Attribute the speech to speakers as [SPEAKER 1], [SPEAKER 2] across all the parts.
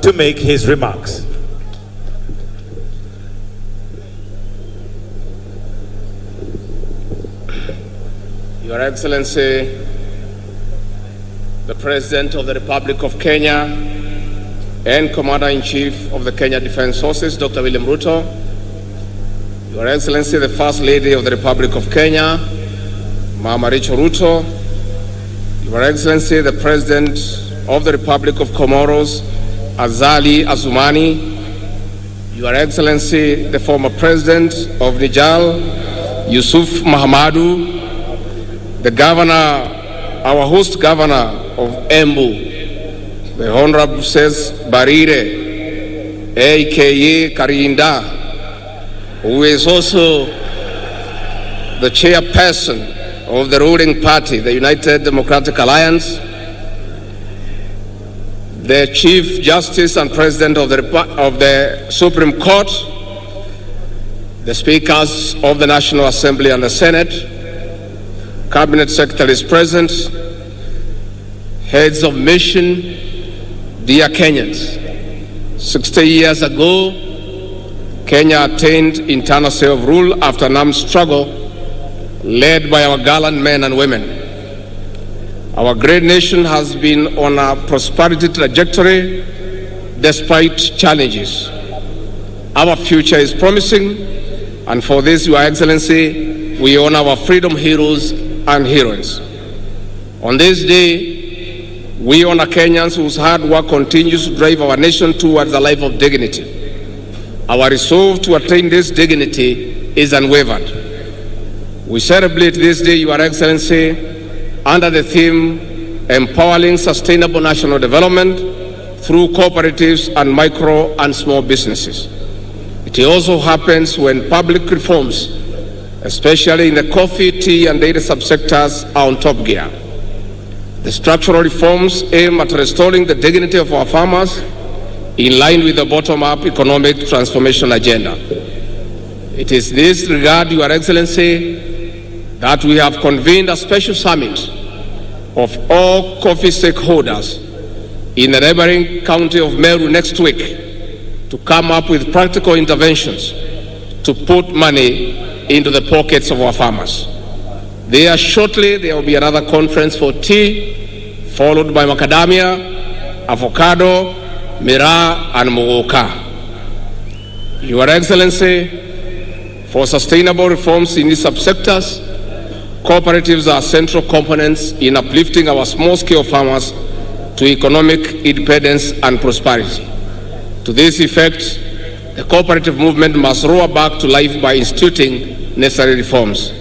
[SPEAKER 1] to make his remarks.
[SPEAKER 2] Your Excellency, the President of the Republic of Kenya and Commander-in-Chief of the Kenya Defense Forces, Dr. William Ruto, Your Excellency, the First Lady of the Republic of Kenya, Mama Rachel Ruto, Your Excellency, the President of the Republic of Comoros, Azali Assoumani, Your Excellency, the former President of Niger, Yusuf Mahamadou, the Governor, our host Governor of Embu, the Honorable says Barire, aka Karinda, who is also the chairperson of the ruling party, the United Democratic Alliance, the Chief Justice and President of the Supreme Court, the Speakers of the National Assembly and the Senate, Cabinet Secretaries present, heads of mission, dear Kenyans. 60 years ago, Kenya attained internal self-rule after an armed struggle led by our gallant men and women. Our great nation has been on a prosperity trajectory despite challenges. Our future is promising, and for this, Your Excellency, we honor our freedom heroes and heroines. On this day, we honor Kenyans whose hard work continues to drive our nation towards a life of dignity. Our resolve to attain this dignity is unwavered. We celebrate this day, Your Excellency, under the theme Empowering Sustainable National Development through Cooperatives and Micro and Small Businesses. It also happens when public reforms, especially in the coffee, tea, and dairy subsectors, are on top gear. The structural reforms aim at restoring the dignity of our farmers in line with the bottom-up economic transformation agenda. It is in this regard, Your Excellency, that we have convened a special summit of all coffee stakeholders in the neighboring county of Meru next week to come up with practical interventions to put money into the pockets of our farmers. There shortly, there will be another conference for tea, followed by macadamia, avocado, miraa, and muguka. Your Excellency, for sustainable reforms in these subsectors, cooperatives are central components in uplifting our small-scale farmers to economic independence and prosperity. To this effect, the cooperative movement must roar back to life by instituting necessary reforms.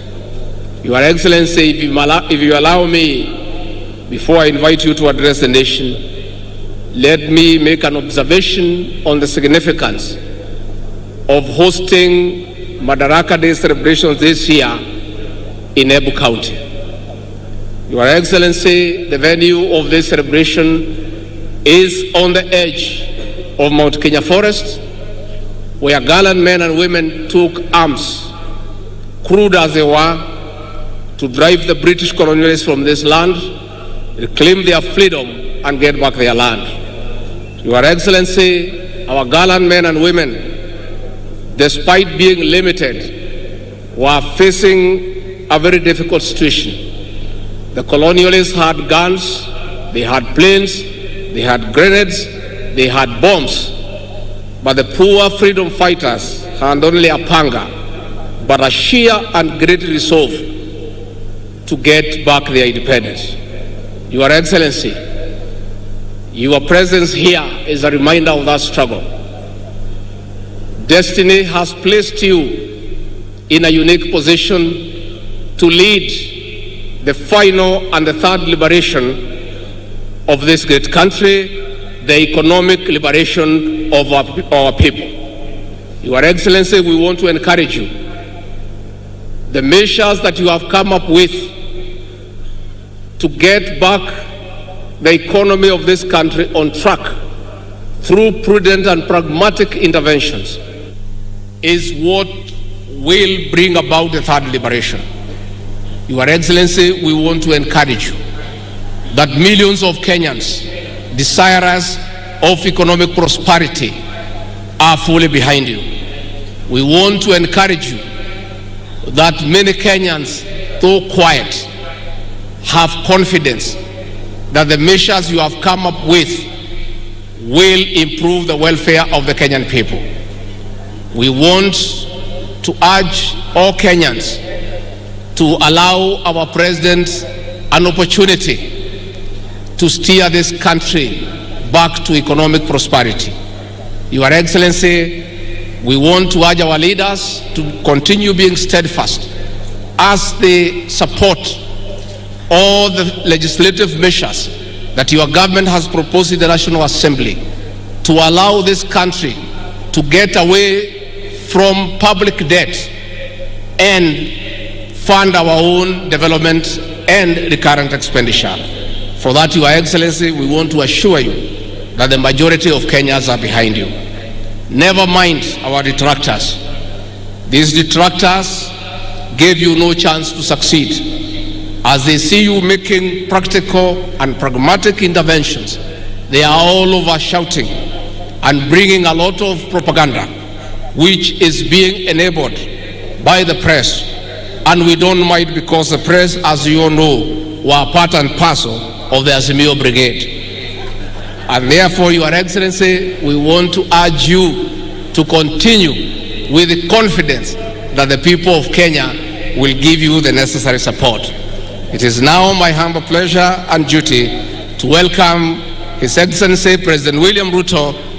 [SPEAKER 2] Your Excellency, if you allow me, before I invite you to address the nation, let me make an observation on the significance of hosting Madaraka Day celebrations this year in Embu County. Your Excellency, the venue of this celebration is on the edge of Mount Kenya Forest, where gallant men and women took arms, crude as they were, to drive the British colonialists from this land, reclaim their freedom, and get back their land. Your Excellency, our gallant men and women, despite being limited, were facing a very difficult situation. The colonialists had guns, they had planes, they had grenades, they had bombs, but the poor freedom fighters had only a panga, but a sheer and great resolve to get back their independence. Your Excellency, your presence here is a reminder of that struggle. Destiny has placed you in a unique position to lead the final and the third liberation of this great country, the economic liberation of our people. Your Excellency, we want to encourage you. The measures that you have come up with to get back the economy of this country on track through prudent and pragmatic interventions is what will bring about the third liberation. Your Excellency, we want to encourage you that millions of Kenyans desirous of economic prosperity are fully behind you. We want to encourage you that many Kenyans, though quiet, have confidence that the measures you have come up with will improve the welfare of the Kenyan people. We want to urge all Kenyans to allow our president an opportunity to steer this country back to economic prosperity. Your Excellency, we want to urge our leaders to continue being steadfast as they support all the legislative measures that your government has proposed in the National Assembly to allow this country to get away from public debt and fund our own development and recurrent expenditure. For that, Your Excellency, we want to assure you that the majority of Kenyans are behind you. Never mind our detractors. These detractors gave you no chance to succeed. As they see you making practical and pragmatic interventions, they are all over shouting and bringing a lot of propaganda, which is being enabled by the press. And we don't mind, because the press, as you all know, were part and parcel of the Azimio brigade. And therefore, Your Excellency, we want to urge you to continue with the confidence that the people of Kenya will give you the necessary support. It is now my humble pleasure and duty to welcome His Excellency President William Ruto